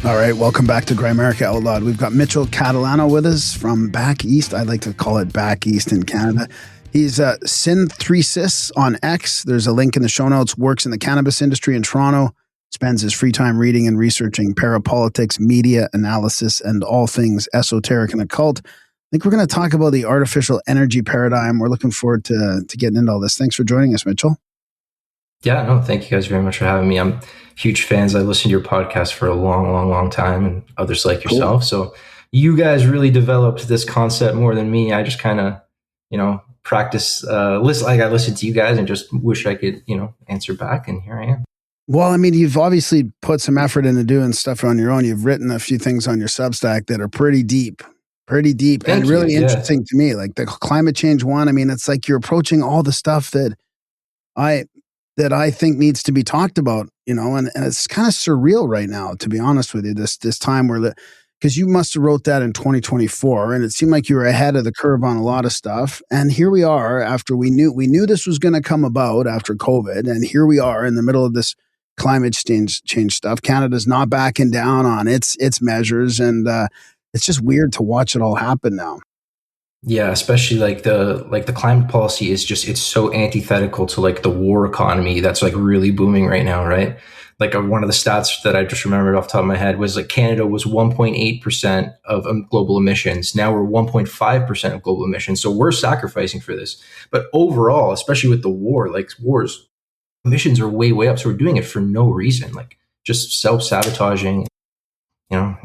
All right, welcome back to Grimerica Outlawed. We've got Mitchell Catalano with us from back east. I like to call it back east in Canada. He's Sinthesis on X. There's a link in the show notes. Works in the cannabis industry in Toronto. Spends his free time reading and researching parapolitics, media analysis, and all things esoteric and occult. I think we're going to talk about the artificial energy paradigm. We're looking forward to getting into all this. Thanks for joining us, Mitchell. Yeah, no, thank you guys very much for having me. I'm huge fans. I listened to your podcast for a long time, and others like yourself. Cool. So you guys really developed this concept more than me. I just kind of, practice, listen. Like I listened to you guys and just wish I could, answer back. And here I am. Well, I mean, you've obviously put some effort into doing stuff on your own. You've written a few things on your Substack that are pretty deep and really interesting to me. Like the climate change one. I mean, it's like you're approaching all the stuff that I think needs to be talked about, and it's kind of surreal right now, to be honest with you, this time because you must have wrote that in 2024 and it seemed like you were ahead of the curve on a lot of stuff. And here we are after we knew this was going to come about after COVID. And here we are in the middle of this climate change stuff. Canada's not backing down on its measures. And it's just weird to watch it all happen now. Yeah, especially like the climate policy is just, it's so antithetical to like the war economy that's like really booming right now, right? Like one of the stats that I just remembered off the top of my head was like Canada was 1.8% of global emissions. Now we're 1.5% of global emissions. So we're sacrificing for this. But overall, especially with the war, like wars, emissions are way up. So we're doing it for no reason, like just self-sabotaging, yeah.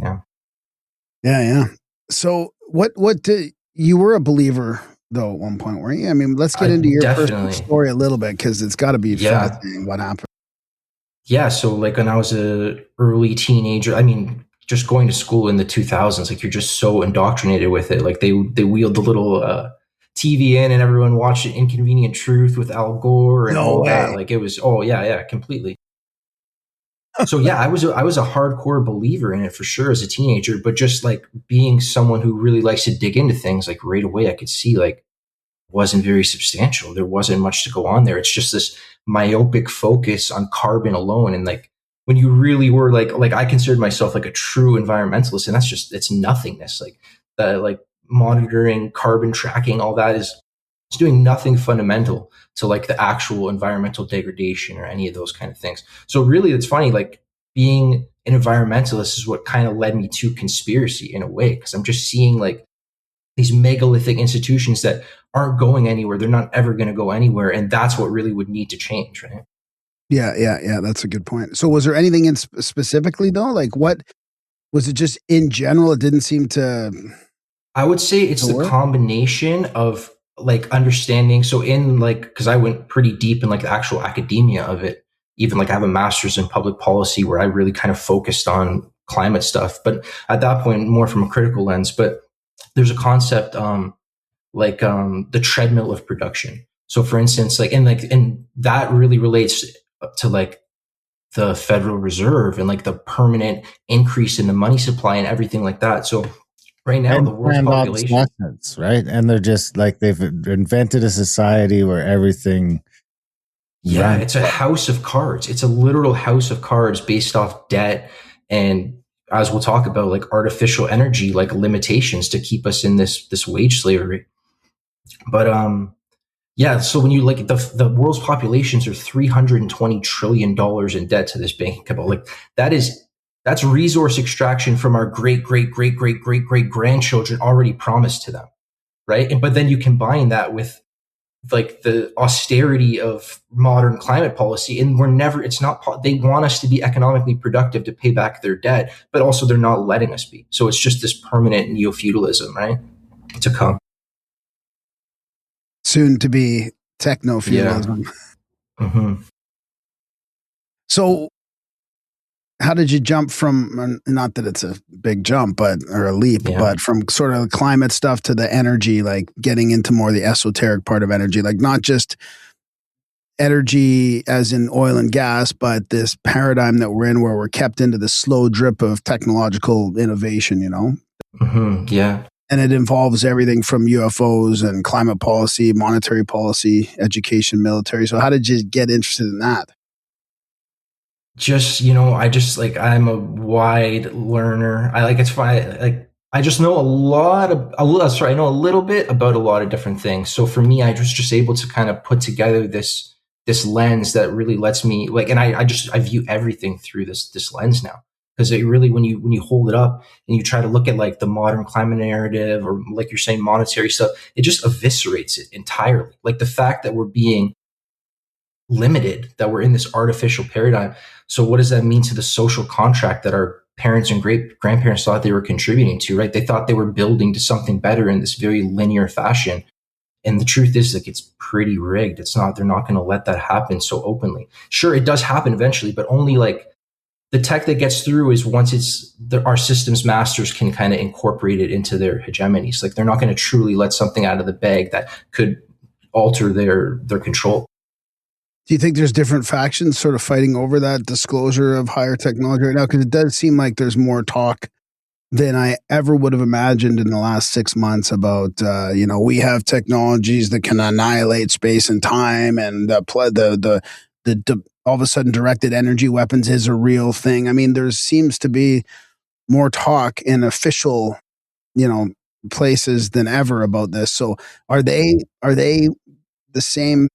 Yeah. So what did you were a believer though at one point, weren't you? I mean, let's get into your personal story a little bit because it's got to be fascinating what happened. Yeah, so like when I was a early teenager, I mean, just going to school in the 2000s, like you're just so indoctrinated with it. Like they wheeled the little TV in and everyone watched Inconvenient Truth with Al Gore and all that. Like it was, completely. So yeah, I was a hardcore believer in it for sure as a teenager, but just like being someone who really likes to dig into things, like right away I could see like wasn't very substantial. There wasn't much to go on there. It's just this myopic focus on carbon alone. And like when you really were like I considered myself like a true environmentalist, and it's nothingness. Like monitoring, carbon tracking, all that it's doing nothing fundamental to like the actual environmental degradation or any of those kind of things. So really it's funny, like being an environmentalist is what kind of led me to conspiracy in a way, because I'm just seeing like these megalithic institutions that aren't going anywhere. They're not ever going to go anywhere. And that's what really would need to change, right? Yeah. That's a good point. So was there anything in specifically though? Like what, was it just in general? It didn't seem to... I would say it's the combination of like understanding. So in like, because I went pretty deep in like the actual academia of it, even like I have a master's in public policy where I really kind of focused on climate stuff. But at that point, more from a critical lens. But there's a concept the treadmill of production. So for instance, and that really relates to like the Federal Reserve and like the permanent increase in the money supply and everything like that. So right now, the world's population, right? And they're just like they've invented a society where everything. Yeah, it's a house of cards. It's a literal house of cards based off debt and, as we'll talk about, like artificial energy, like limitations to keep us in this wage slavery. But so when you like the world's populations are $320 trillion in debt to this banking cabal, like that's resource extraction from our great grandchildren already promised to them, right? But then you combine that with like the austerity of modern climate policy, and they want us to be economically productive to pay back their debt, but also they're not letting us be. So it's just this permanent neo-feudalism, right? To come. Soon to be techno-feudalism. Yeah. Mm-hmm. So how did you jump from, not that it's a big jump, or a leap, but from sort of climate stuff to the energy, like getting into more the esoteric part of energy, like not just energy as in oil and gas, but this paradigm that we're in where we're kept into the slow drip of technological innovation, Mm-hmm. Yeah. And it involves everything from UFOs and climate policy, monetary policy, education, military. So how did you get interested in that? just, I just like, I'm a wide learner. It's fine. Like, I just know I know a little bit about a lot of different things. So for me, I was just able to kind of put together this lens that really lets me like, and I view everything through this lens now. Because it really, when you hold it up and you try to look at like the modern climate narrative, or like you're saying, monetary stuff, it just eviscerates it entirely. Like the fact that we're being limited, that we're in this artificial paradigm. So what does that mean to the social contract that our parents and great grandparents thought they were contributing to, right? They thought they were building to something better in this very linear fashion. And the truth is, like, it's pretty rigged. They're not going to let that happen so openly. Sure, it does happen eventually, but only like the tech that gets through is once our systems masters can kind of incorporate it into their hegemonies. Like, they're not going to truly let something out of the bag that could alter their control. Do you think there's different factions sort of fighting over that disclosure of higher technology right now? Because it does seem like there's more talk than I ever would have imagined in the last 6 months about, we have technologies that can annihilate space and time, and the all of a sudden directed energy weapons is a real thing. I mean, there seems to be more talk in official, places than ever about this. So are they the same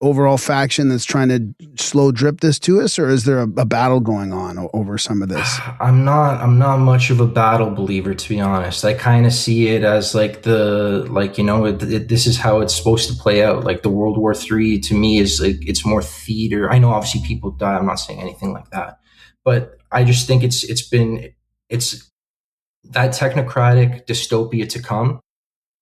overall faction that's trying to slow drip this to us, or is there a battle going on over some of this? I'm not much of a battle believer, to be honest. I kind of see it as like this is how it's supposed to play out. Like the World War III to me is like, it's more theater. I know obviously people die. I'm not saying anything like that, but I just think it's that technocratic dystopia to come.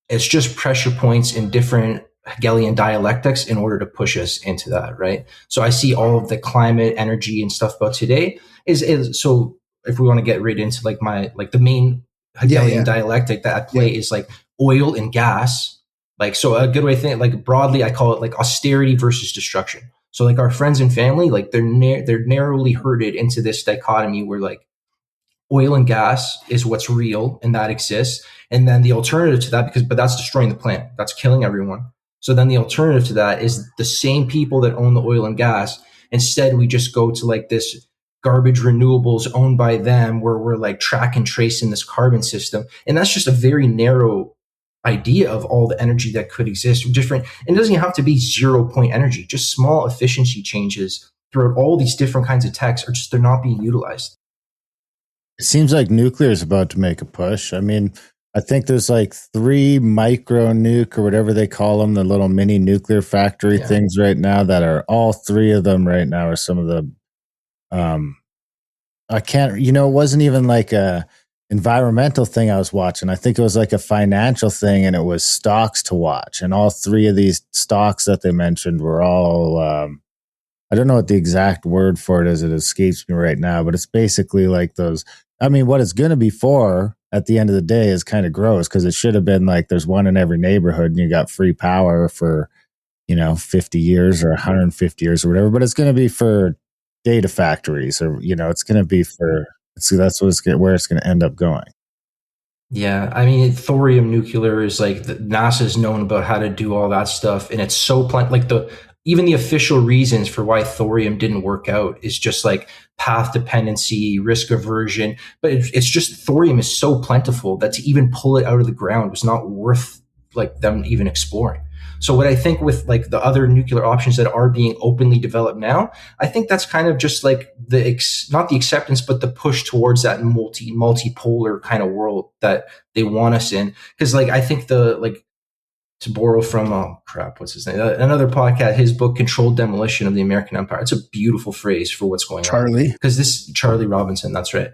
It's just pressure points in different Hegelian dialectics in order to push us into that, right? So I see all of the climate, energy, and stuff about today is so. If we want to get right into like the main Hegelian dialectic that I play is like oil and gas. Like, so a good way to think, like broadly, I call it like austerity versus destruction. So like our friends and family, like they're narrowly herded into this dichotomy where like oil and gas is what's real and that exists, and then the alternative to that, but that's destroying the planet, that's killing everyone. So then the alternative to that is the same people that own the oil and gas. Instead, we just go to like this garbage renewables owned by them where we're like track and trace in this carbon system. And that's just a very narrow idea of all the energy that could exist. Different, and it doesn't have to be 0 point energy, just small efficiency changes throughout all these different kinds of techs are just, they're not being utilized. It seems like nuclear is about to make a push. I mean, I think there's like 3 micro nuke or whatever they call them, the little mini nuclear factory things right now that are all 3 of them right now are some of the, it wasn't even like a environmental thing I was watching. I think it was like a financial thing, and it was stocks to watch. And all 3 of these stocks that they mentioned were all, I don't know what the exact word for it is. It escapes me right now, but it's basically like those. I mean, what it's going to be for at the end of the day is kind of gross, because it should have been like there's one in every neighborhood and you got free power for, 50 years or 150 years or whatever. But it's going to be for data factories, or, it's going to be for, so that's where it's going to end up going. Yeah, I mean, thorium nuclear is like NASA's known about how to do all that stuff, and it's so like even the official reasons for why thorium didn't work out is just like path dependency, risk aversion. But it's just thorium is so plentiful that to even pull it out of the ground was not worth like them even exploring. So what I think with like the other nuclear options that are being openly developed now, I think that's kind of just like not the acceptance, but the push towards that multipolar kind of world that they want us in. Because like I think to borrow from, what's his name? Another podcast, his book, Controlled Demolition of the American Empire. It's a beautiful phrase for what's going on. Because this Charlie Robinson, that's right.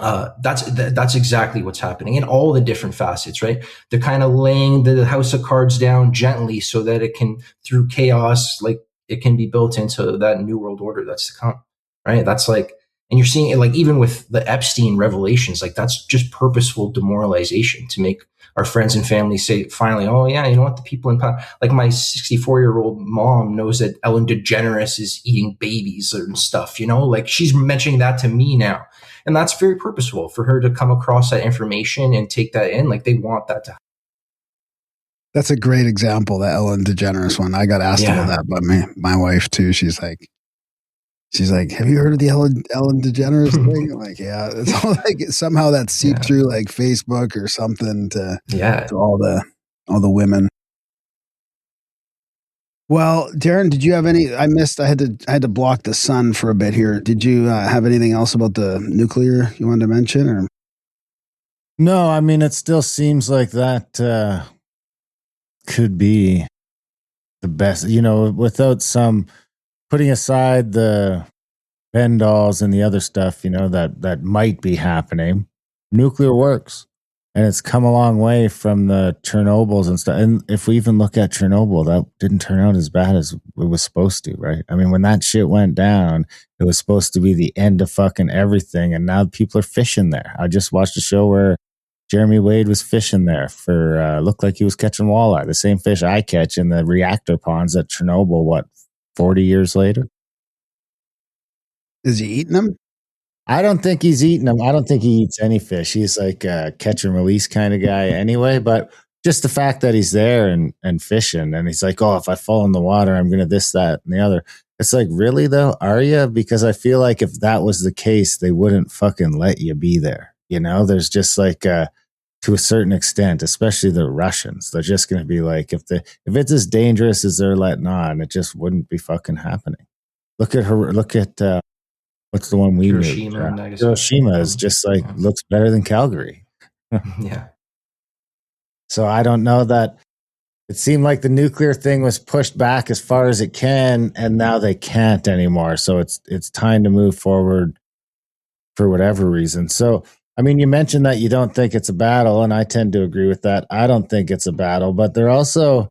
That's exactly what's happening in all the different facets, right? They're kind of laying the house of cards down gently so that it can, through chaos, like it can be built into that new world order that's to come, right? That's like, and you're seeing it like even with the Epstein revelations, like that's just purposeful demoralization to make our friends and family say finally, oh yeah, you know what, the people in power, like my 64-year-old mom knows that Ellen DeGeneres is eating babies and stuff, like she's mentioning that to me now. And that's very purposeful for her to come across that information and take that in. Like they want that to happen. That's a great example, that Ellen DeGeneres one. I got asked about that by my wife too. She's like, She's like, have you heard of the Ellen DeGeneres thing? I'm like, yeah. It's all like somehow that seeped through like Facebook or something to all the women. Well, Darren, did you have any? I had to block the sun for a bit here. Did you have anything else about the nuclear you wanted to mention? Or no, I mean, it still seems like that could be the best. Without some putting aside the Bendalls and the other stuff, that might be happening. Nuclear works. And it's come a long way from the Chernobyls and stuff. And if we even look at Chernobyl, that didn't turn out as bad as it was supposed to, right? I mean, when that shit went down, it was supposed to be the end of fucking everything. And now people are fishing there. I just watched a show where Jeremy Wade was fishing there for, looked like he was catching walleye, the same fish I catch in the reactor ponds at Chernobyl, 40 years later? Is he eating them? I don't think he's eating them. I don't think he eats any fish. He's like a catch and release kind of guy anyway. But just the fact that he's there and fishing, and he's like, oh, if I fall in the water, I'm going to this, that, and the other. It's like, really though? Are you? Because I feel like if that was the case, they wouldn't fucking let you be there. There's just like, to a certain extent, especially the Russians, they're just going to be like, if it's as dangerous as they're letting on, it just wouldn't be fucking happening. Look at what's the one we Hiroshima, moved? Hiroshima is just like looks better than Calgary. Yeah. So I don't know that it seemed like the nuclear thing was pushed back as far as it can, and now they can't anymore. So it's time to move forward for whatever reason. So I mean, you mentioned that you don't think it's a battle, and I tend to agree with that. I don't think it's a battle, but there also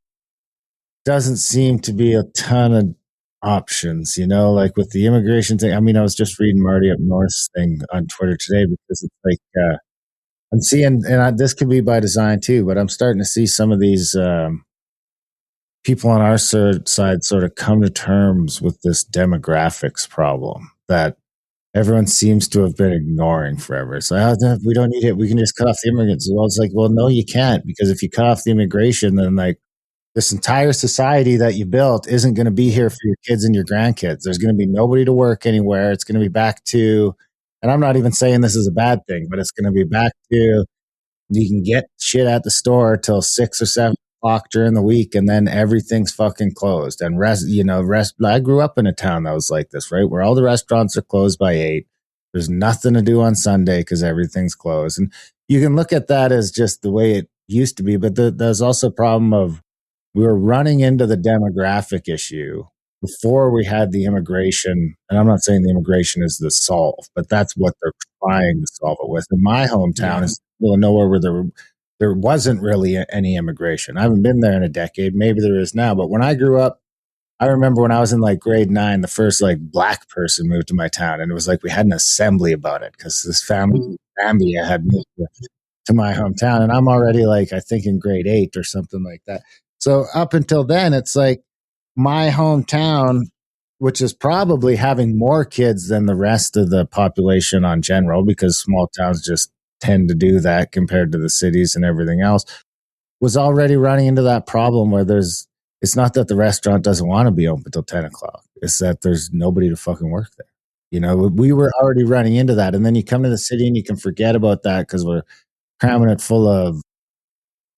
doesn't seem to be a ton of options, like with the immigration thing. I mean, I was just reading Marty Up North's thing on Twitter today because it's like I'm seeing, and this could be by design too, but I'm starting to see some of these people on our side sort of come to terms with this demographics problem that everyone seems to have been ignoring forever. So we don't need it. We can just cut off the immigrants. Well, it's like, well, no, you can't, because if you cut off the immigration, then like this entire society that you built isn't going to be here for your kids and your grandkids. There's going to be nobody to work anywhere. It's going to be back to, and I'm not even saying this is a bad thing, but it's going to be back to, you can get shit at the store till 6 or 7 o'clock during the week, and then everything's fucking closed. And rest. I grew up in a town that was like this, right? Where all the restaurants are closed by 8. There's nothing to do on Sunday because everything's closed. And you can look at that as just the way it used to be, but there's also a problem of, we were running into the demographic issue before we had the immigration. And I'm not saying the immigration is the solve, but that's what they're trying to solve it with. In my hometown is nowhere where there wasn't really any immigration. I haven't been there in a decade. Maybe there is now. But when I grew up, I remember when I was in like grade 9, the first like black person moved to my town. And it was like we had an assembly about it because this family in Zambia had moved to my hometown. And I'm already like, I think in grade 8 or something like that. So up until then, it's like my hometown, which is probably having more kids than the rest of the population on general, because small towns just tend to do that compared to the cities and everything else, was already running into that problem where it's not that the restaurant doesn't want to be open until 10 o'clock. It's that there's nobody to fucking work there. We were already running into that. And then you come to the city and you can forget about that because we're cramming it full of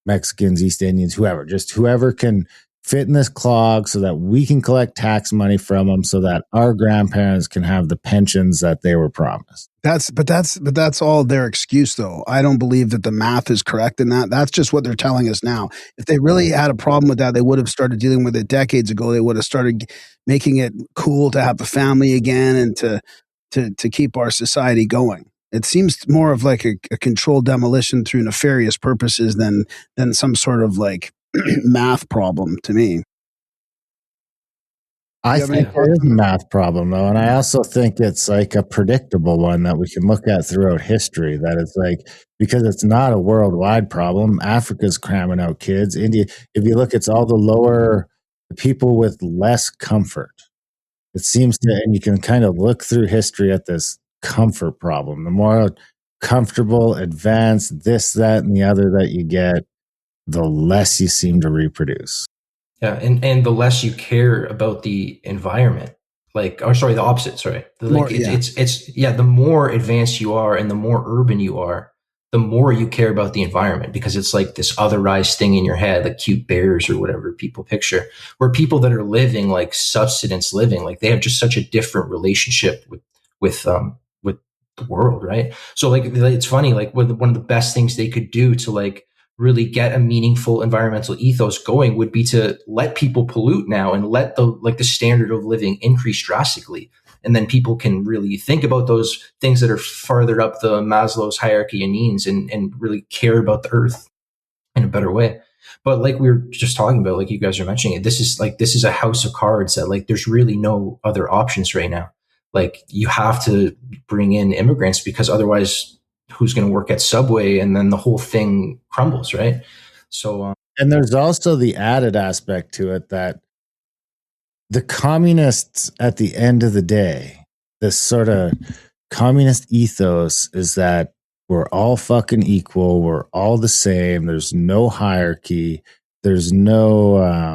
Mexicans, East Indians, whoever can fit in this clog so that we can collect tax money from them so that our grandparents can have the pensions that they were promised. That's all their excuse though. I don't believe that the math is correct in that. That's just what they're telling us now. If they really had a problem with that, they would have started dealing with it decades ago. They would have started making it cool to have a family again and to keep our society going. It seems more of like a controlled demolition through nefarious purposes than some sort of like math problem to me. I think there is a math problem though, and I also think it's like a predictable one that we can look at throughout history, that it's like, because it's not a worldwide problem. Africa's cramming out kids. India, if you look, it's all the people with less comfort. It seems to, and you can kind of look through history at this comfort problem. The more comfortable, advanced, this, that, and the other that you get, the less you seem to reproduce. Yeah, and the less you care about the environment. the opposite. Sorry, the more advanced you are and the more urban you are, the more you care about the environment, because it's like this otherized thing in your head, like cute bears or whatever people picture. Where people that are living like subsistence living, like they have just such a different relationship with the world, right? So like it's funny, like one of the best things they could do to like really get a meaningful environmental ethos going would be to let people pollute now and let the standard of living increase drastically. And then people can really think about those things that are farther up the Maslow's hierarchy of needs and really care about the earth in a better way. But like we were just talking about, like you guys are mentioning it, this is a house of cards that like there's really no other options right now. Like you have to bring in immigrants, because otherwise who's going to work at Subway? And then the whole thing crumbles, right? So and there's also the added aspect to it that the communists, at the end of the day, this sort of communist ethos is that we're all fucking equal, we're all the same, there's no hierarchy, there's no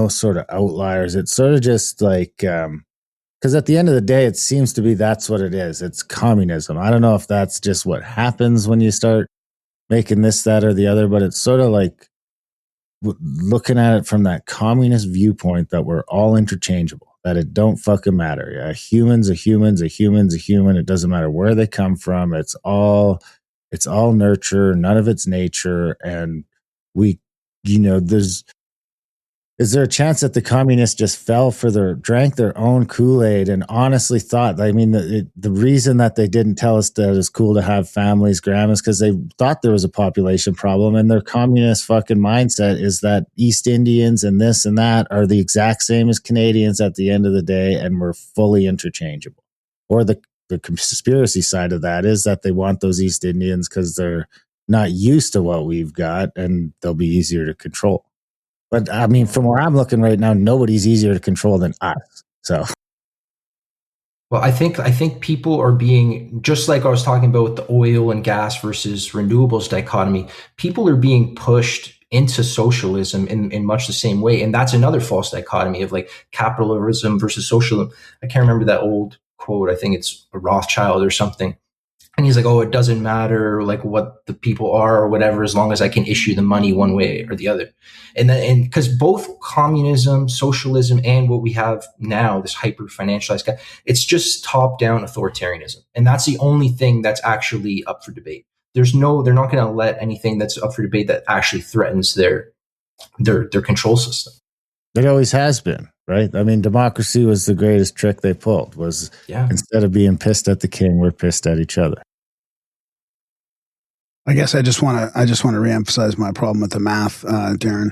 sort of outliers. It's sort of just like because at the end of the day, it seems to be that's what it is. It's communism. I don't know if that's just what happens when you start making this, that, or the other, but it's sort of like looking at it from that communist viewpoint that we're all interchangeable, that it don't fucking matter. Yeah, a human's a human. It doesn't matter where they come from. It's all nurture. None of it's nature. And we, is there a chance that the communists just drank their own Kool-Aid and honestly thought, I mean, the reason that they didn't tell us that it's cool to have families, grandmas, because they thought there was a population problem, and their communist fucking mindset is that East Indians and this and that are the exact same as Canadians at the end of the day, and we're fully interchangeable. Or the conspiracy side of that is that they want those East Indians because they're not used to what we've got and they'll be easier to control. But I mean, from where I'm looking right now, nobody's easier to control than us. So, well, I think people are being, just like I was talking about with the oil and gas versus renewables dichotomy, people are being pushed into socialism in much the same way. And that's another false dichotomy of like capitalism versus socialism. I can't remember that old quote. I think it's a Rothschild or something. And he's like, oh, it doesn't matter like what the people are or whatever, as long as I can issue the money one way or the other. And because both communism, socialism, and what we have now, this hyper financialized guy, it's just top down authoritarianism. And that's the only thing that's actually up for debate. They're not going to let anything that's up for debate that actually threatens their control system. It always has been, right? I mean, democracy was the greatest trick they pulled. Instead of being pissed at the king, we're pissed at each other. I guess I just want to reemphasize my problem with the math, Darren.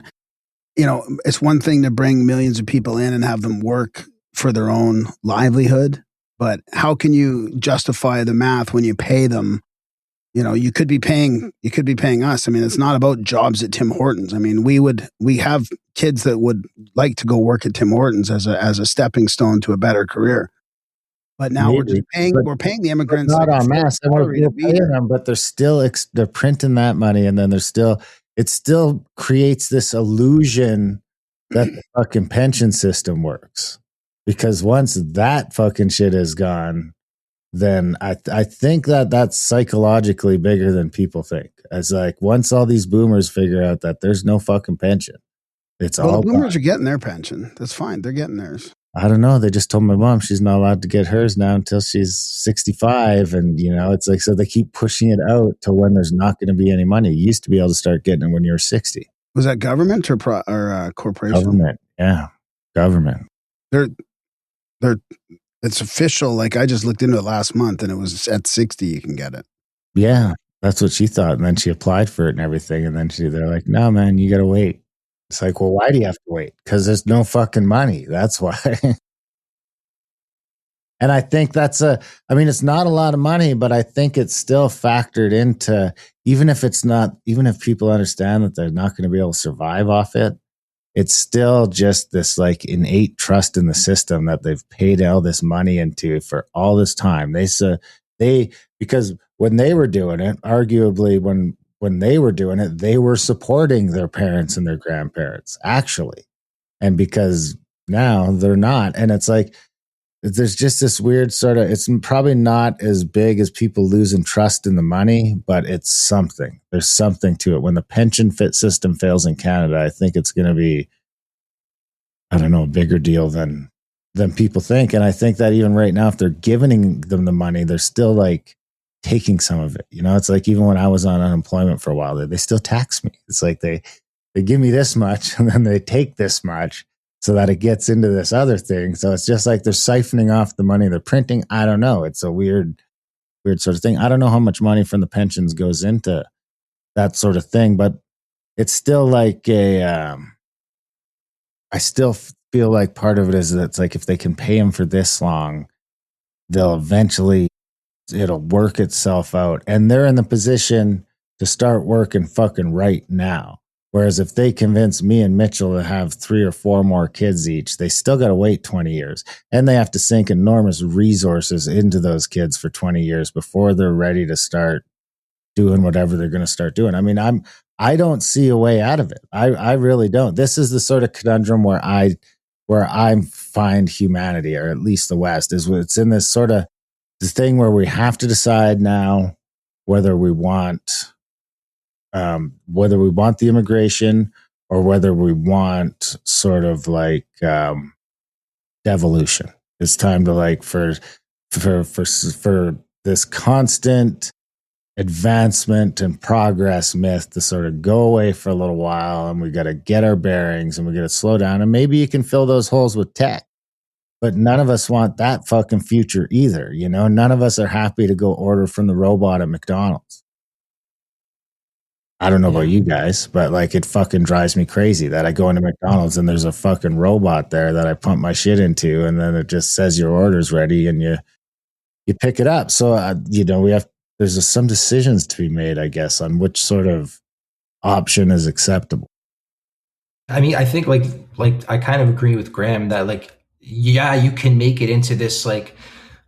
It's one thing to bring millions of people in and have them work for their own livelihood, but how can you justify the math when you pay them? You could be paying us. I mean, it's not about jobs at Tim Hortons. I mean, we have kids that would like to go work at Tim Hortons as a stepping stone to a better career. But now we're paying the immigrants. Not en masse. We're paying them, but they're printing that money, and then it still creates this illusion that the fucking pension system works. Because once that fucking shit is gone, then I think that's psychologically bigger than people think. As like once all these boomers figure out that there's no fucking pension, all boomers are getting their pension. That's fine. They're getting theirs. I don't know. They just told my mom she's not allowed to get hers now until she's 65. And, it's like, so they keep pushing it out to when there's not going to be any money. You used to be able to start getting it when you were 60. Was that government or corporation? Government. Yeah. Government. It's official. Like I just looked into it last month and it was at 60. You can get it. Yeah. That's what she thought. And then she applied for it and everything. And then they're like, no, man, you got to wait. It's like, well, why do you have to wait? Because there's no fucking money. That's why. And I think it's not a lot of money, but I think it's still factored into, even if people understand that they're not going to be able to survive off it, it's still just this like innate trust in the system that they've paid all this money into for all this time. Because when they were doing it, arguably when they were doing it, they were supporting their parents and their grandparents, actually. And because Now they're not. And it's like, there's just this weird sort of, it's probably not as big as people losing trust in the money, but it's something. There's something to it. When the pension fit system fails in Canada, I think it's going to be, I don't know, a bigger deal than people think. And I think that even right now, if they're giving them the money, they're still like taking some of it. You know, it's like even when I was on unemployment for a while, they still tax me. It's like they give me this much and then they take this much so that it gets into this other thing. So it's just like they're siphoning off the money they're printing. I don't know. It's a weird sort of thing. I don't know how much money from the pensions goes into that sort of thing, but it's still like I still feel like part of it is that it's like if they can pay them for this long, they'll eventually, it'll work itself out. And they're in the position to start working fucking right now. Whereas if they convince me and Mitchell to have 3 or 4 more kids each, they still got to wait 20 years. And they have to sink enormous resources into those kids for 20 years before they're ready to start doing whatever they're going to start doing. I mean, I don't see a way out of it. I really don't. This is the sort of conundrum where I find humanity, or at least the West, is it's in this sort of this thing where we have to decide now whether we want the immigration or whether we want sort of like devolution. It's time to like for this constant advancement and progress myth to sort of go away for a little while, and we got to get our bearings and we got to slow down, and maybe you can fill those holes with tech. But none of us want that fucking future either. You know, none of us are happy to go order from the robot at McDonald's. I don't know about you guys, but like it fucking drives me crazy that I go into McDonald's and there's a fucking robot there that I pump my shit into, and then it just says your order's ready and you pick it up. So, you know, there's some decisions to be made, I guess, on which sort of option is acceptable. I mean, I think like I kind of agree with Graham that like, yeah, you can make it into this like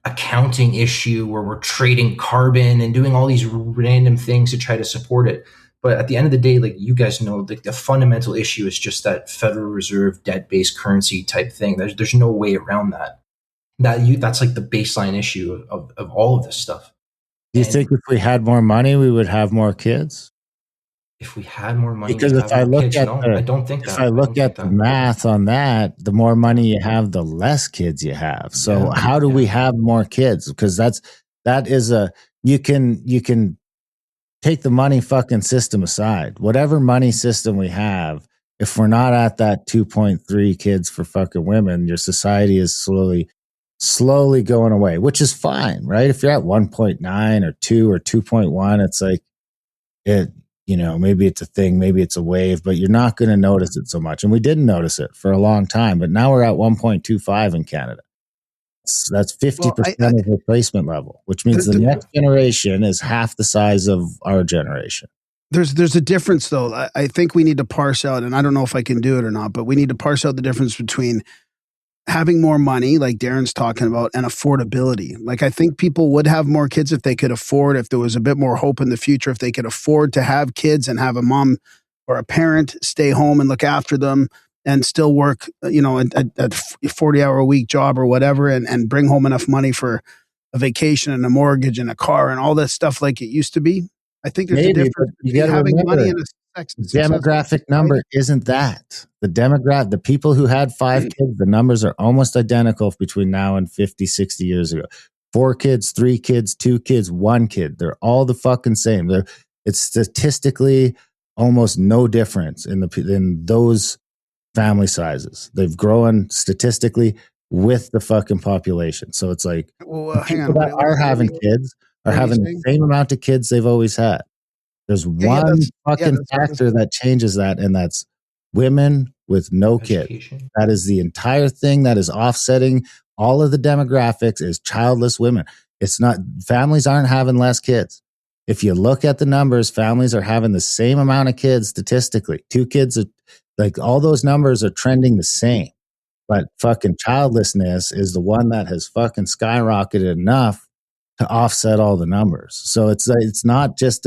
accounting issue where we're trading carbon and doing all these random things to try to support it. But at the end of the day, like you guys know, like the fundamental issue is just that Federal Reserve debt-based currency type thing. There's no way around that. That's like the baseline issue of all of this stuff. Do you think if we had more money, we would have more kids? If we had more money, because if I look at I don't think that. If I look at the math on that, the more money you have, the less kids you have. So how do we have more kids? Because that is you can take the money fucking system aside. Whatever money system we have, if we're not at that 2.3 kids for fucking women, your society is slowly going away, which is fine, right? If you're at 1.9 or 2 or 2.1, it's like you know, maybe it's a thing, maybe it's a wave, but you're not going to notice it so much. And we didn't notice it for a long time, but now we're at 1.25 in Canada. That's 50% of replacement level, which means the next generation is half the size of our generation. There's a difference though. I think we need to parse out, and I don't know if I can do it or not, but we need to parse out the difference between having more money, like Darren's talking about, and affordability. Like, I think people would have more kids if they could afford, if there was a bit more hope in the future, if they could afford to have kids and have a mom or a parent stay home and look after them and still work, you know, a 40-hour-a-week job or whatever, and bring home enough money for a vacation and a mortgage and a car and all that stuff like it used to be. I think there's a difference between having money and a demographic number isn't that. The people who had 5 kids, the numbers are almost identical between now and 50, 60 years ago. 4 kids, 3 kids, 2 kids, 1 kid. They're all the fucking same. It's statistically almost no difference in those family sizes. They've grown statistically with the fucking population. So it's like people that are having kids are having the same amount of kids they've always had. There's one fucking factor that changes that, and that's women with no kids. That is the entire thing that is offsetting all of the demographics is childless women. It's not, families aren't having less kids. If you look at the numbers, families are having the same amount of kids statistically. 2 kids, like all those numbers are trending the same. But fucking childlessness is the one that has fucking skyrocketed enough to offset all the numbers. So it's not just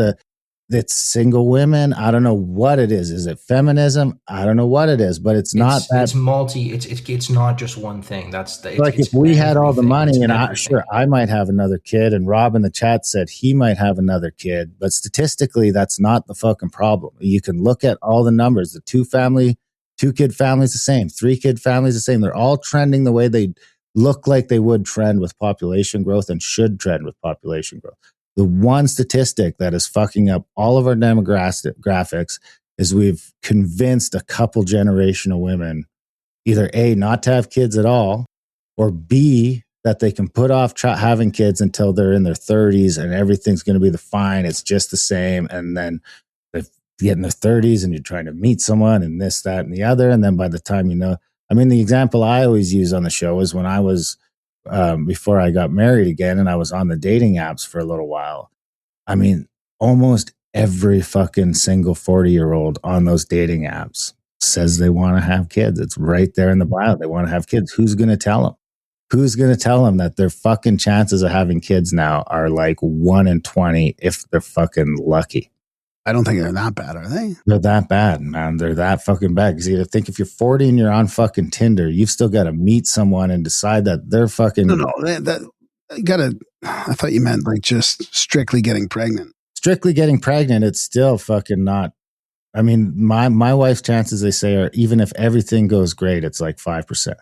it's single women. I don't know what it is. Is it feminism? I don't know what it is, but it's not that. It's not just one thing. That's the, like if we had all the money, and I might have another kid, and Rob in the chat said he might have another kid, but statistically, that's not the fucking problem. You can look at all the numbers. The 2-kid families the same, 3-kid families the same. They're all trending the way they look like they would trend with population growth and should trend with population growth. The one statistic that is fucking up all of our demographics is we've convinced a couple generational women either A, not to have kids at all, or B, that they can put off having kids until they're in their 30s and everything's going to be fine. It's just the same. And then they get in their 30s and you're trying to meet someone and this, that, and the other. And then by the time you know, I mean, the example I always use on the show is when I was, before I got married again and I was on the dating apps for a little while. I mean, almost every fucking single 40-year-old on those dating apps says they want to have kids. It's right there in the bio. They want to have kids. Who's going to tell them? Who's going to tell them that their fucking chances of having kids now are like 1 in 20 if they're fucking lucky? I don't think they're that bad, are they? They're that bad, man. They're that fucking bad. Because you think if you're 40 and you're on fucking Tinder, you've still got to meet someone and decide that they're fucking... No, you gotta... I thought you meant like just strictly getting pregnant. Strictly getting pregnant, it's still fucking not... I mean, my wife's chances, they say, are even if everything goes great, it's like 5%.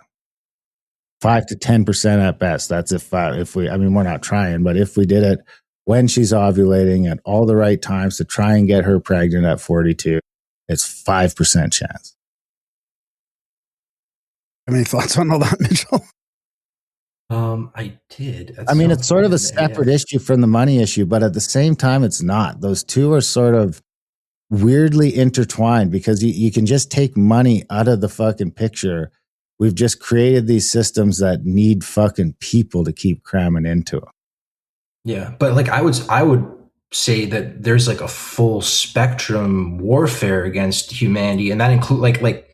5 to 10% at best. That's if we, I mean, we're not trying, but if we did it when she's ovulating at all the right times to try and get her pregnant at 42, it's 5% chance. Have any thoughts on all that, Mitchell? I did. I mean, it's sort of a separate issue from the money issue, but at the same time, it's not. Those two are sort of weirdly intertwined because you can just take money out of the fucking picture. We've just created these systems that need fucking people to keep cramming into them. Yeah, but like I would say that there's like a full spectrum warfare against humanity, and that include like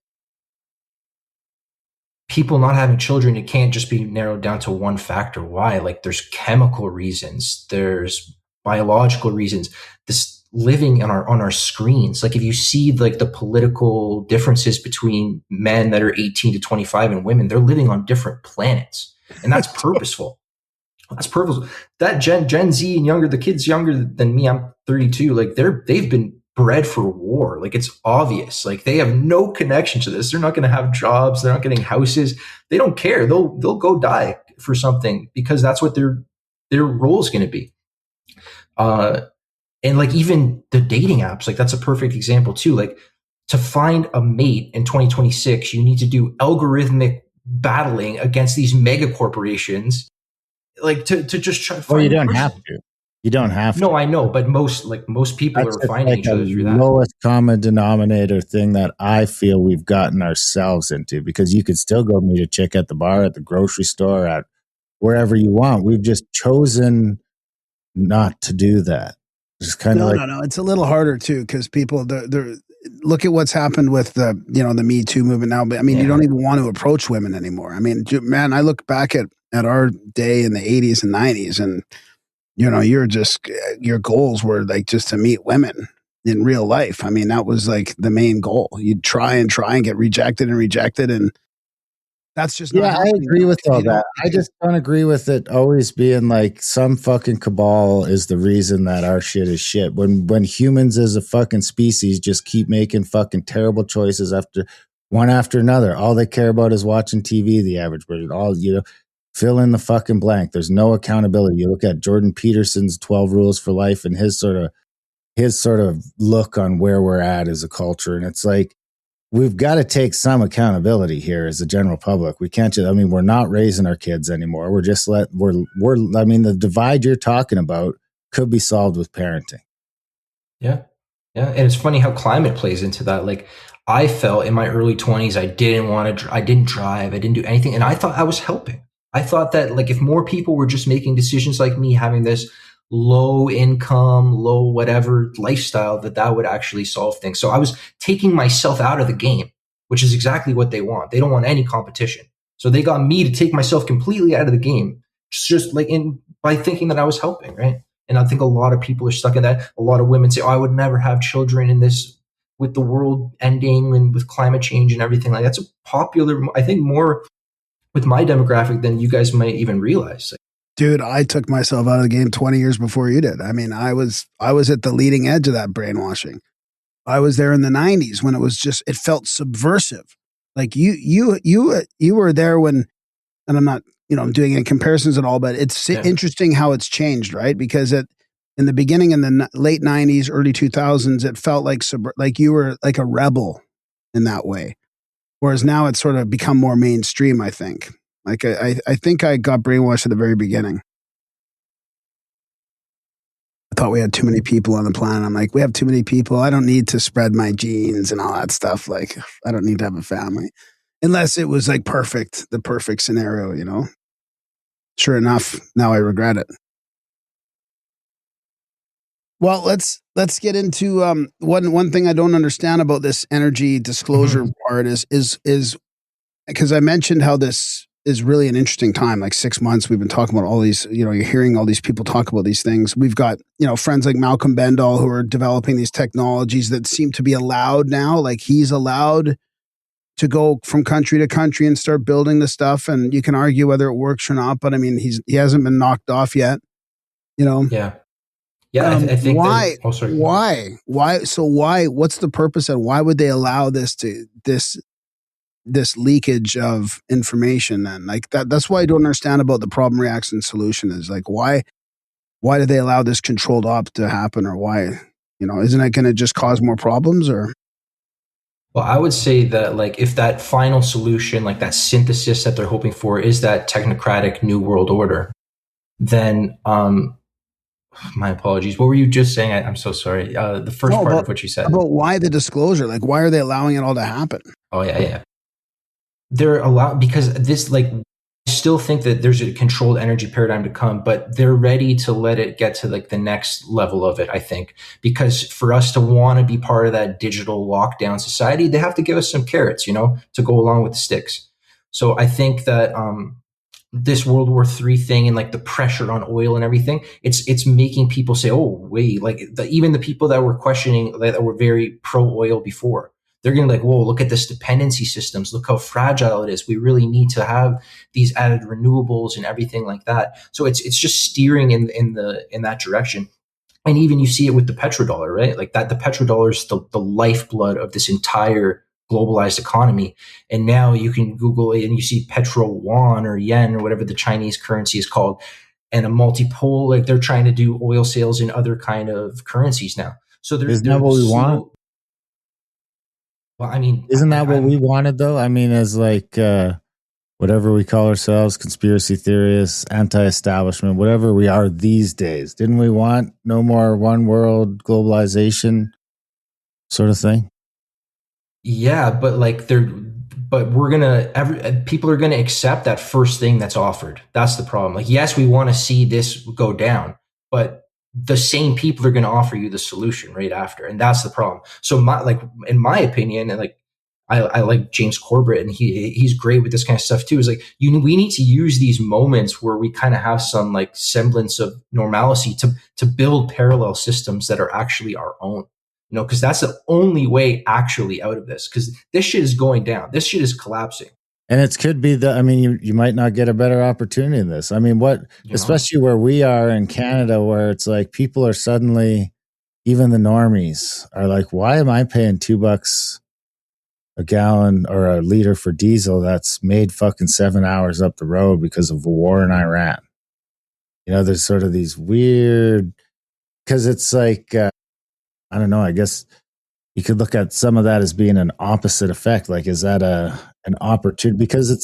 people not having children. It can't just be narrowed down to one factor. Why? Like there's chemical reasons, there's biological reasons. This living on our screens, like if you see like the political differences between men that are 18 to 25 and women, they're living on different planets, and that's purposeful. That's purposeful. That Gen Z and younger, the kids younger than me, I'm 32. Like they've been bred for war. Like it's obvious. Like they have no connection to this. They're not going to have jobs. They're not getting houses. They don't care. They'll go die for something because that's what their role is going to be. And like even the dating apps, like that's a perfect example too. Like to find a mate in 2026, you need to do algorithmic battling against these mega corporations. Like to just try to find. Well, you don't have to. You don't have to. No, I know, but most people are finding each other through that. Lowest common denominator thing that I feel we've gotten ourselves into, because you could still go meet a chick at the bar, at the grocery store, at wherever you want. We've just chosen not to do that. It's kind of no. It's a little harder too because people they're look at what's happened with the Me Too movement now. But I mean, you don't even want to approach women anymore. I mean, man, I look back at our day in the 80s and 90s, and your goals were like just to meet women in real life. I mean, that was like the main goal. You'd try and get rejected, and that's just not I agree with all that. I just don't agree with it always being like some fucking cabal is the reason that our shit is shit. When humans as a fucking species just keep making fucking terrible choices one after another. All they care about is watching TV, the average person. Fill in the fucking blank. There's no accountability. You look at Jordan Peterson's 12 Rules for Life and his sort of look on where we're at as a culture. And it's like, we've got to take some accountability here as a general public. We can't just, we're not raising our kids anymore. We're just the divide you're talking about could be solved with parenting. Yeah. Yeah. And it's funny how climate plays into that. Like I felt in my early 20s, I didn't drive. I didn't do anything. And I thought I was helping. I thought that like if more people were just making decisions like me, having this low income, low whatever lifestyle, that would actually solve things. So I was taking myself out of the game, which is exactly what they want. They don't want any competition. So they got me to take myself completely out of the game, just like by thinking that I was helping, right? And I think a lot of people are stuck in that. A lot of women say, oh, I would never have children in this, with the world ending and with climate change and everything. Like, that's a popular, I think, more with my demographic than you guys might even realize. Dude, I took myself out of the game 20 years before you did. I mean, I was at the leading edge of that brainwashing. I was there in the 90s when it was just, it felt subversive. Like you were there when, and I'm not, doing any comparisons at all, but it's interesting how it's changed, right? Because in the beginning, in the late 90s, early 2000s, it felt like you were like a rebel in that way. Whereas now it's sort of become more mainstream, I think. Like, I think I got brainwashed at the very beginning. I thought we had too many people on the planet. I'm like, we have too many people. I don't need to spread my genes and all that stuff. Like, I don't need to have a family. Unless it was like the perfect scenario, Sure enough, now I regret it. Well, let's get into one thing I don't understand about this energy disclosure part is because I mentioned how this is really an interesting time. Like 6 months, we've been talking about all these, you're hearing all these people talk about these things. We've got, friends like Malcolm Bendall who are developing these technologies that seem to be allowed now. Like, he's allowed to go from country to country and start building the stuff. And you can argue whether it works or not, but I mean, he hasn't been knocked off yet, Yeah. Yeah. I think why? So what's the purpose, and why would they allow this leakage of information? And like that's why I don't understand about the problem, reaction, solution is like, why do they allow this controlled op to happen? Or why, isn't it going to just cause more problems? Or, well, I would say that, like, if that final solution, like that synthesis that they're hoping for, is that technocratic new world order, then my apologies. What were you just saying? I'm so sorry. The first part of what you said about why the disclosure, like, why are they allowing it all to happen? Oh yeah. They're allowed because this, like, I still think that there's a controlled energy paradigm to come, but they're ready to let it get to like the next level of it, I think, because for us to want to be part of that digital lockdown society, they have to give us some carrots, to go along with the sticks. So I think that this World War III thing and like the pressure on oil and everything, it's making people say, oh, wait, like even the people that were questioning, that were very pro oil before, they're going to be like, whoa, look at this dependency systems. Look how fragile it is. We really need to have these added renewables and everything like that. So it's just steering in that direction. And even you see it with the petrodollar, right? Like that, the petrodollar is the lifeblood of this entire globalized economy. And now you can Google it and you see petro yuan or yen or whatever the Chinese currency is called, and a multipole. Like, they're trying to do oil sales in other kind of currencies now. So isn't that what we want? Well, I mean, isn't that what we wanted though? I mean, as like whatever we call ourselves, conspiracy theorists, anti-establishment, whatever we are these days, didn't we want no more one world globalization sort of thing? Yeah, but like people are gonna accept that first thing that's offered. That's the problem. Like, yes, we want to see this go down, but the same people are going to offer you the solution right after, and that's the problem. So, in my opinion, and like I like James Corbett, and he's great with this kind of stuff too. Is like we need to use these moments where we kind of have some like semblance of normalcy to build parallel systems that are actually our own. Because that's the only way actually out of this. Because this shit is going down. This shit is collapsing. And it could be you might not get a better opportunity in this. I mean, especially where we are in Canada, where it's like people are suddenly, even the normies are like, why am I paying $2 a gallon or a liter for diesel that's made fucking 7 hours up the road because of a war in Iran? There's sort of these weird, because it's like, I don't know, I guess you could look at some of that as being an opposite effect. Like, is that an opportunity? Because it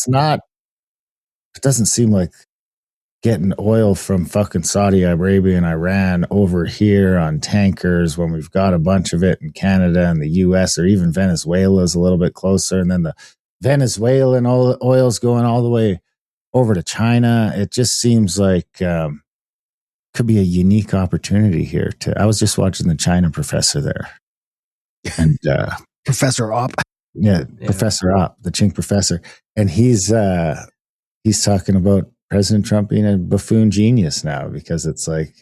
doesn't seem like getting oil from fucking Saudi Arabia and Iran over here on tankers when we've got a bunch of it in Canada and the US, or even Venezuela is a little bit closer. And then the Venezuelan oil's going all the way over to China. It just seems like could be a unique opportunity here. I was just watching the China professor there. And Professor Opp. Yeah, Professor Opp, the Chink professor. And he's talking about President Trump being a buffoon genius now, because it's like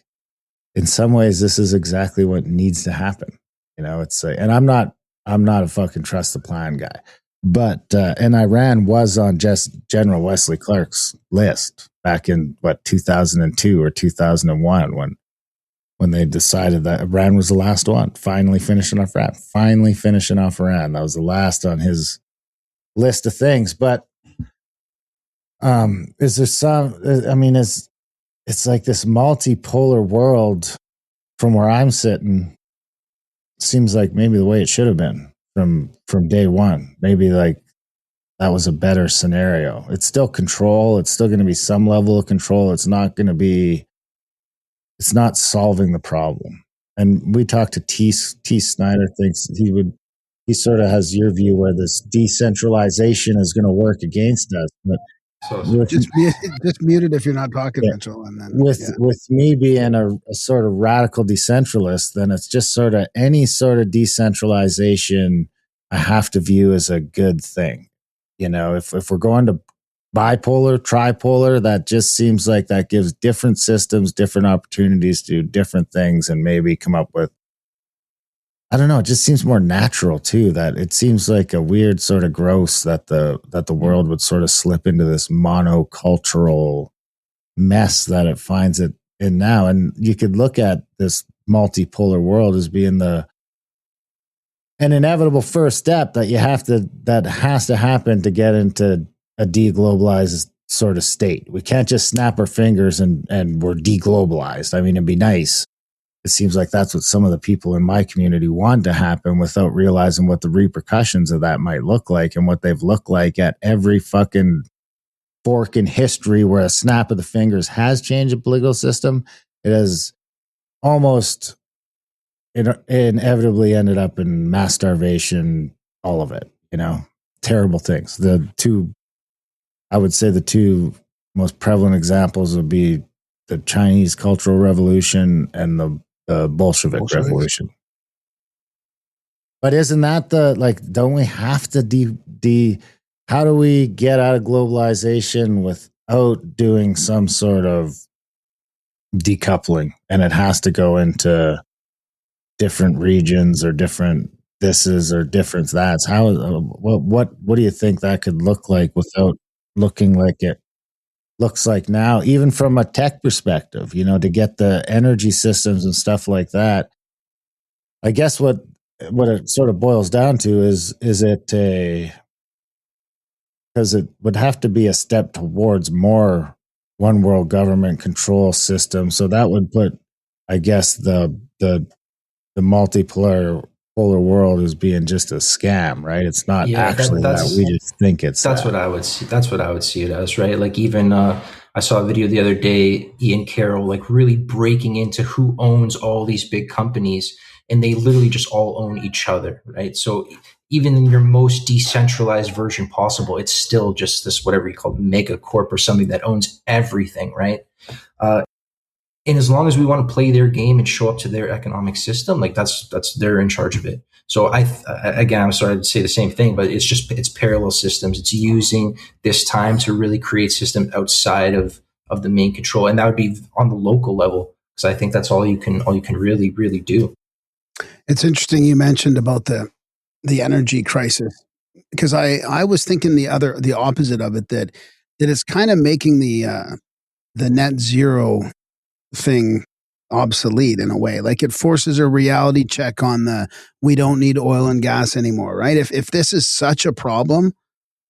in some ways, this is exactly what needs to happen. It's and I'm not a fucking trust the plan guy, but and Iran was on just General Wesley Clark's list back in 2002 or 2001 when they decided that Iran was the last one, finally finishing off Iran. That was the last on his list of things. But is there some? I mean, it's like this multipolar world from where I'm sitting. Seems like maybe the way it should have been from day one. Maybe like that was a better scenario. It's still control. It's still going to be some level of control. It's not solving the problem. And we talked to T. Snyder, thinks he sort of has your view where this decentralization is going to work against us. But just mute it if you're not talking, Mitchell. And then with me being a sort of radical decentralist, then it's just sort of any sort of decentralization I have to view as a good thing. If we're going to bipolar, tripolar, that just seems like that gives different systems, different opportunities to do different things and maybe come up with, I don't know, it just seems more natural too, that it seems like a weird sort of gross that the world would sort of slip into this monocultural mess that it finds it in now. And you could look at this multipolar world as being an inevitable first step that has to happen to get into a deglobalized sort of state. We can't just snap our fingers and we're deglobalized. I mean, it'd be nice. It seems like that's what some of the people in my community want to happen without realizing what the repercussions of that might look like and what they've looked like at every fucking fork in history where a snap of the fingers has changed a political system. It has almost inevitably ended up in mass starvation, all of it, terrible things. I would say the two most prevalent examples would be the Chinese Cultural Revolution and the Bolshevik Revolution. But isn't that don't we have to how do we get out of globalization without doing some sort of decoupling? And it has to go into different regions or different thises or different that's. How, what do you think that could look like without looking like it looks like now, even from a tech perspective, to get the energy systems and stuff like that? I guess what it sort of boils down to is it because it would have to be a step towards more one world government control system. So that would put, I guess, the multipolar world as being just a scam, right? It's not actually that. We just think it's that's what I would see. That's what I would see it as, right? Like even I saw a video the other day, Ian Carroll, like really breaking into who owns all these big companies, and they literally just all own each other, right? So even in your most decentralized version possible, it's still just this whatever you call mega corp or something that owns everything, right? And as long as we want to play their game and show up to their economic system, like that's they're in charge of it. So again, I'm sorry to say the same thing, but it's parallel systems. It's using this time to really create systems outside of the main control. And that would be on the local level, because I think that's all you can really, really do. It's interesting you mentioned about the energy crisis, because I was thinking the opposite of it, that it's kind of making the net zero thing obsolete in a way. Like it forces a reality check on we don't need oil and gas anymore, right? If this is such a problem,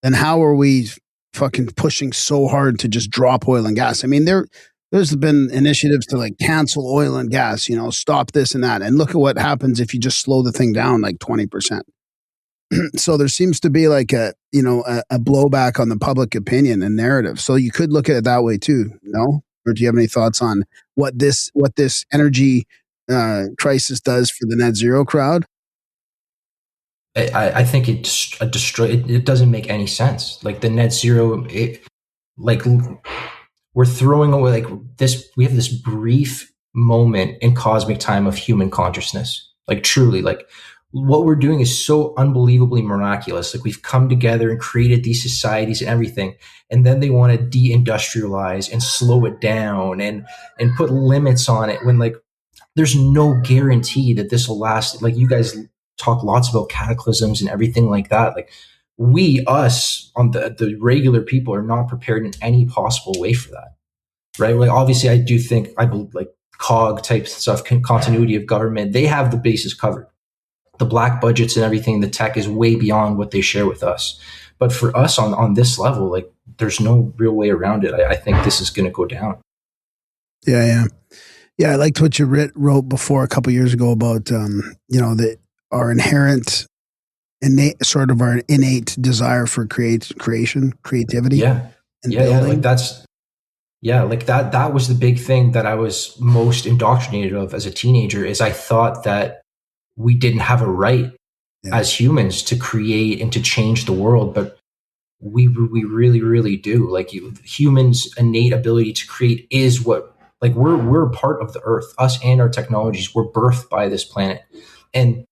then how are we fucking pushing so hard to just drop oil and gas? I mean, there's been initiatives to like cancel oil and gas, stop this and that. And look at what happens if you just slow the thing down like 20%. So there seems to be like a blowback on the public opinion and narrative. So you could look at it that way too, no? Or do you have any thoughts on what this energy crisis does for the net zero crowd? I think it doesn't make any sense. Like the net zero, we're throwing away like this. We have this brief moment in cosmic time of human consciousness. Like truly, like what we're doing is so unbelievably miraculous. Like we've come together and created these societies and everything. And then they want to deindustrialize and slow it down and put limits on it when like there's no guarantee that this will last. Like, you guys talk lots about cataclysms and everything like that. Like, us on the regular people are not prepared in any possible way for that. Right. Like, obviously I do think, I believe, like COG type stuff, continuity of government, they have the bases covered. The black budgets and everything, the tech is way beyond what they share with us. But for us on this level, like, there's no real way around it. I think this is going to go down. Yeah. I liked what you wrote before a couple of years ago about, our inherent, our innate desire for creativity. Yeah. Like that was the big thing that I was most indoctrinated of as a teenager, is I thought that we didn't have a right as humans to create and to change the world, but we really, really do. Like, humans' innate ability to create is what, like, we're part of the earth. Us and our technologies were birthed by this planet. And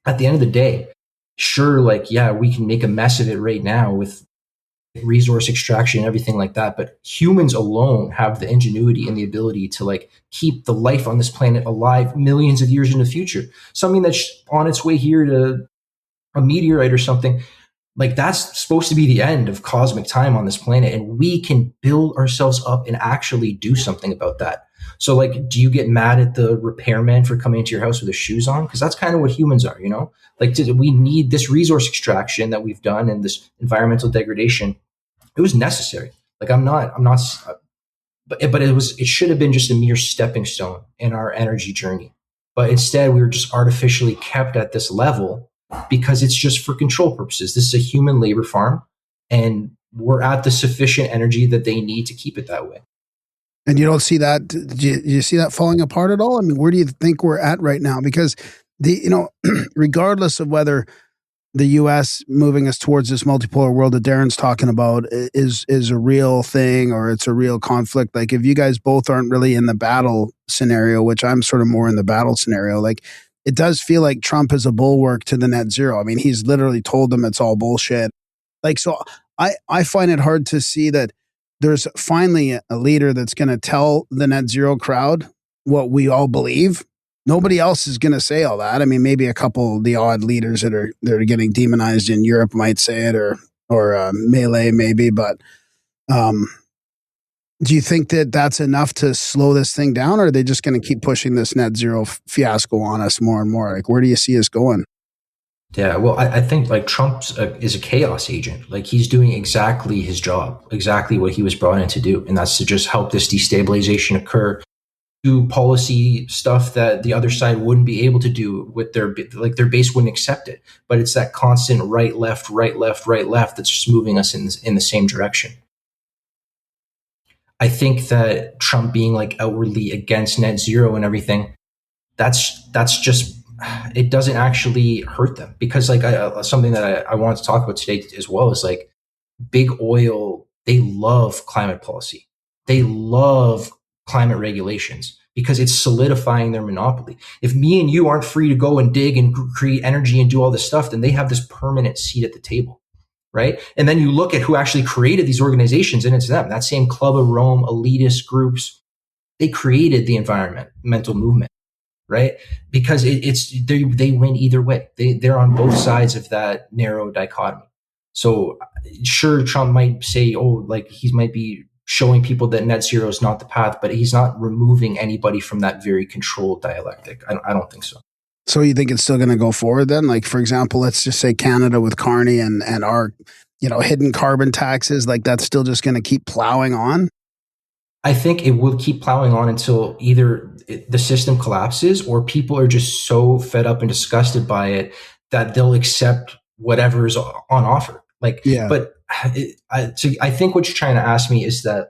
at the end of the day, sure, like, yeah, we can make a mess of it right now with resource extraction and everything like that, but humans alone have the ingenuity and the ability to, like, keep the life on this planet alive millions of years in the future. Something that's on its way here to a meteorite or something, like, that's supposed to be the end of cosmic time on this planet, and we can build ourselves up and actually do something about that. So, like, do you get mad at the repairman for coming into your house with his shoes on? Because that's kind of what humans are, Like, we need this resource extraction that we've done and this environmental degradation. It was necessary. Like, but it should have been just a mere stepping stone in our energy journey. But instead, we were just artificially kept at this level because it's just for control purposes. This is a human labor farm, and we're at the sufficient energy that they need to keep it that way. And you don't see that? Do you see that falling apart at all? I mean, where do you think we're at right now? Because regardless of whether the U.S. moving us towards this multipolar world that Darren's talking about is a real thing, or it's a real conflict. Like, if you guys both aren't really in the battle scenario, which I'm sort of more in the battle scenario, like, it does feel like Trump is a bulwark to the net zero. I mean, he's literally told them it's all bullshit. Like, so I find it hard to see that there's finally a leader that's going to tell the net zero crowd what we all believe. Nobody else is going to say all that. I mean, maybe a couple of the odd leaders that are getting demonized in Europe might say it, or Melee maybe. But do you think that that's enough to slow this thing down, or are they just going to keep pushing this net zero fiasco on us more and more? Like, where do you see us going? Yeah, well, I think, like, Trump is a chaos agent. Like, he's doing exactly his job, exactly what he was brought in to do, and that's to just help this destabilization occur, do policy stuff that the other side wouldn't be able to do with their base wouldn't accept it. But it's that constant right, left that's just moving us in the same direction. I think that Trump being, like, outwardly against net zero and everything, that's just, it doesn't actually hurt them, because, like, something that I wanted to talk about today as well is, like, big oil. They love climate policy. They love climate regulations because it's solidifying their monopoly. If me and you aren't free to go and dig and create energy and do all this stuff, then they have this permanent seat at the table, right? And then you look at who actually created these organizations, and it's them. That same Club of Rome, elitist groups, they created the environmental movement, right? Because they win either way. They're on both sides of that narrow dichotomy. So sure, Trump might say, oh, like, he might be showing people that net zero is not the path, but he's not removing anybody from that very controlled dialectic. I don't think so. So you think it's still going to go forward then? Like, for example, let's just say Canada with Carney and our, hidden carbon taxes, like, that's still just going to keep plowing on? I think it will keep plowing on until either the system collapses or people are just so fed up and disgusted by it that they'll accept whatever is on offer. Like, yeah. But I think what you're trying to ask me is that,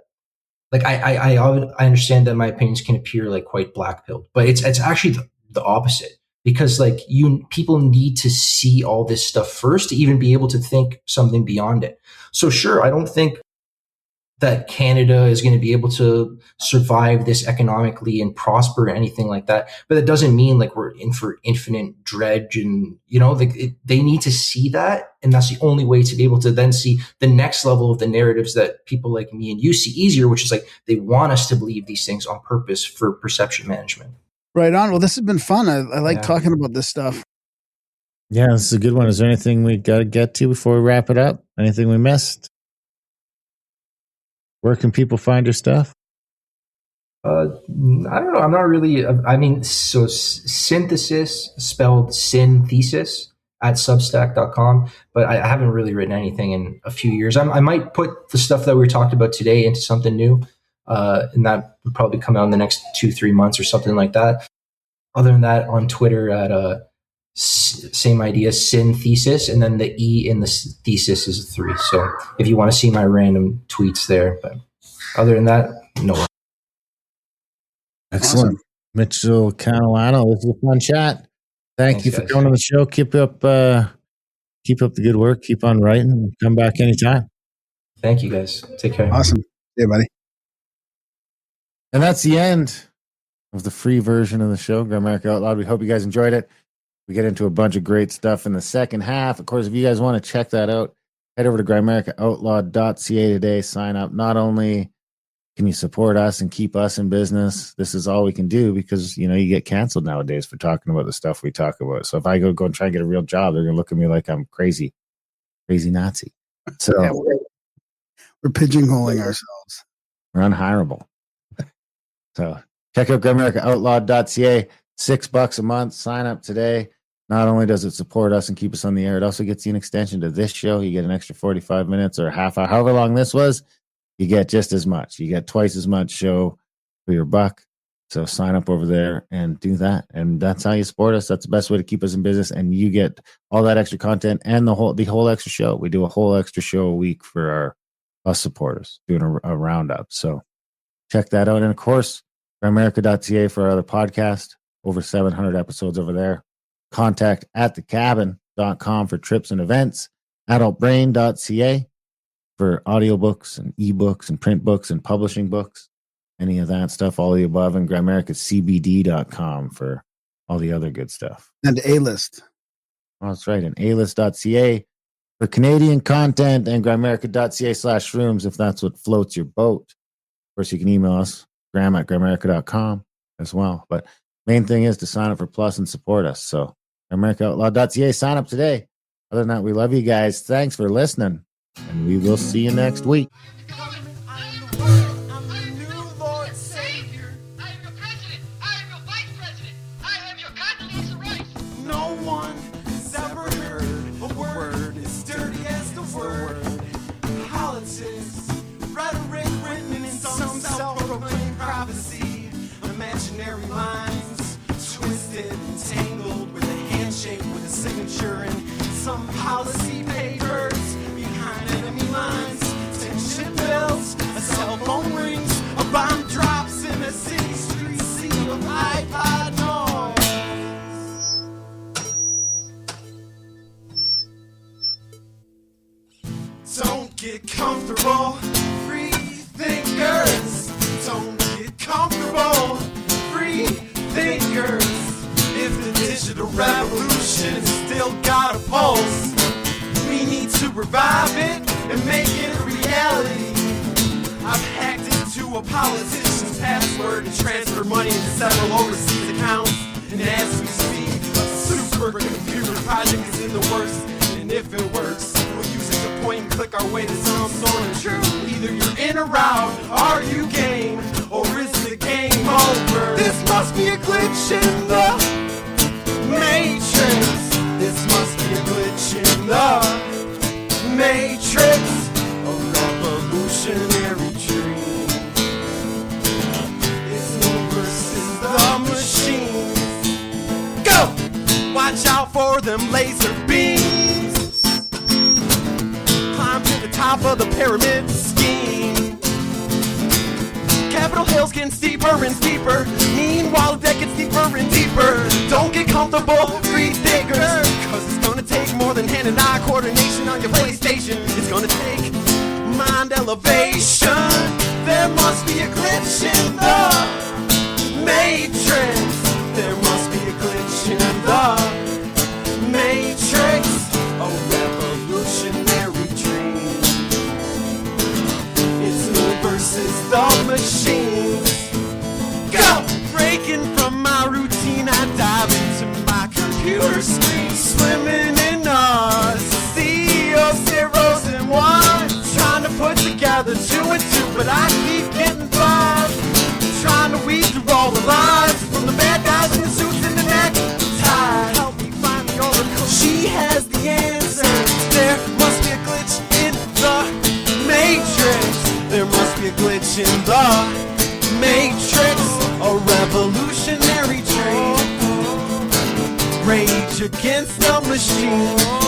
like, I understand that my opinions can appear like quite black-pilled, but it's actually the opposite, because, like, people need to see all this stuff first to even be able to think something beyond it. So sure, I don't think that Canada is going to be able to survive this economically and prosper or anything like that. But that doesn't mean, like, we're in for infinite dredge and, they need to see that. And that's the only way to be able to then see the next level of the narratives that people like me and you see easier, which is, like, they want us to believe these things on purpose for perception management. Right on. Well, this has been fun. I like talking about this stuff. Yeah, this is a good one. Is there anything we got to get to before we wrap it up? Anything we missed? Where can people find your stuff? I don't know. I'm not really. I mean, so Synthesis, spelled Sinthesis, at Substack.com, but I haven't really written anything in a few years. I might put the stuff that we talked about today into something new, and that would probably come out in the next 2-3 months or something like that. Other than that, on Twitter at same idea, Synthesis, and then the E in the thesis is a 3. So if you want to see my random tweets there, but other than that, no. Excellent. Awesome. Mitchell Catalano, this was a fun chat. Thanks, you for coming on the show. Keep up the good work. Keep on writing. Come back anytime. Thank you, guys. Take care. Awesome. Yeah, buddy. And that's the end of the free version of the show, Grimerica Out Loud. We hope you guys enjoyed it. We get into a bunch of great stuff in the second half. Of course, if you guys want to check that out, head over to GrimericaOutlaw.ca today. Sign up. Not only can you support us and keep us in business, this is all we can do because, you get canceled nowadays for talking about the stuff we talk about. So if I go and try and get a real job, they're going to look at me like I'm crazy Nazi. So yeah, we're pigeonholing ourselves. We're unhireable. So check out GrimericaOutlaw.ca. $6 a month. Sign up today. Not only does it support us and keep us on the air, it also gets you an extension to this show. You get an extra 45 minutes or a half hour, however long this was. You get just as much. You get twice as much show for your buck. So sign up over there and do that. And that's how you support us. That's the best way to keep us in business. And you get all that extra content and the whole extra show. We do a whole extra show a week for us supporters, doing a roundup. So check that out. And of course, Grimerica.ca for our other podcast. Over 700 episodes over there. Contact at thecabin.com for trips and events. Adultbrain.ca for audiobooks and ebooks and print books and publishing books. Any of that stuff, all the above. And GrimericaCBD.com for all the other good stuff. And A-List. Oh, that's right. And A-List.ca for Canadian content and Grimerica.ca/rooms if that's what floats your boat. Of course, you can email us, Graham@Grimerica.com as well. But main thing is to sign up for Plus and support us. So GrimericaOutlaw.ca, sign up today. Other than that, we love you guys. Thanks for listening. And we will see you next week. Imaginary lines, twisted and tangled with a handshake with a signature and some policy papers behind enemy lines. Tension builds, a cell phone rings, a bomb drops in a city street sea of iPod noise. Don't get comfortable, free thinkers. Don't get comfortable, free thinkers. If the digital revolution still got a pulse, we need to revive it and make it a reality. I've hacked into a politician's password and transferred money into several overseas accounts. And as we speak, a supercomputer project is in the works. And if it works, we'll use it to point and click our way to some sort of truth. Either you're in or out, are you game, or is the game over? This must be a glitch in the Matrix. This must be a glitch in the Matrix. A revolutionary dream. It's me versus the machines. Go! Watch out for them laser beams. Climb to the top of the pyramid scheme. Capitol Hill's getting steeper and steeper. Meanwhile, the deck gets deeper and deeper. Don't get comfortable, free thinkers. Cause it's gonna take more than hand and eye coordination on your PlayStation. It's gonna take mind elevation. There must be a glitch in the Matrix. There must be a glitch in the Matrix. A revolutionary dream. It's me versus the machines. Go! Breaking from my routine. against the machine.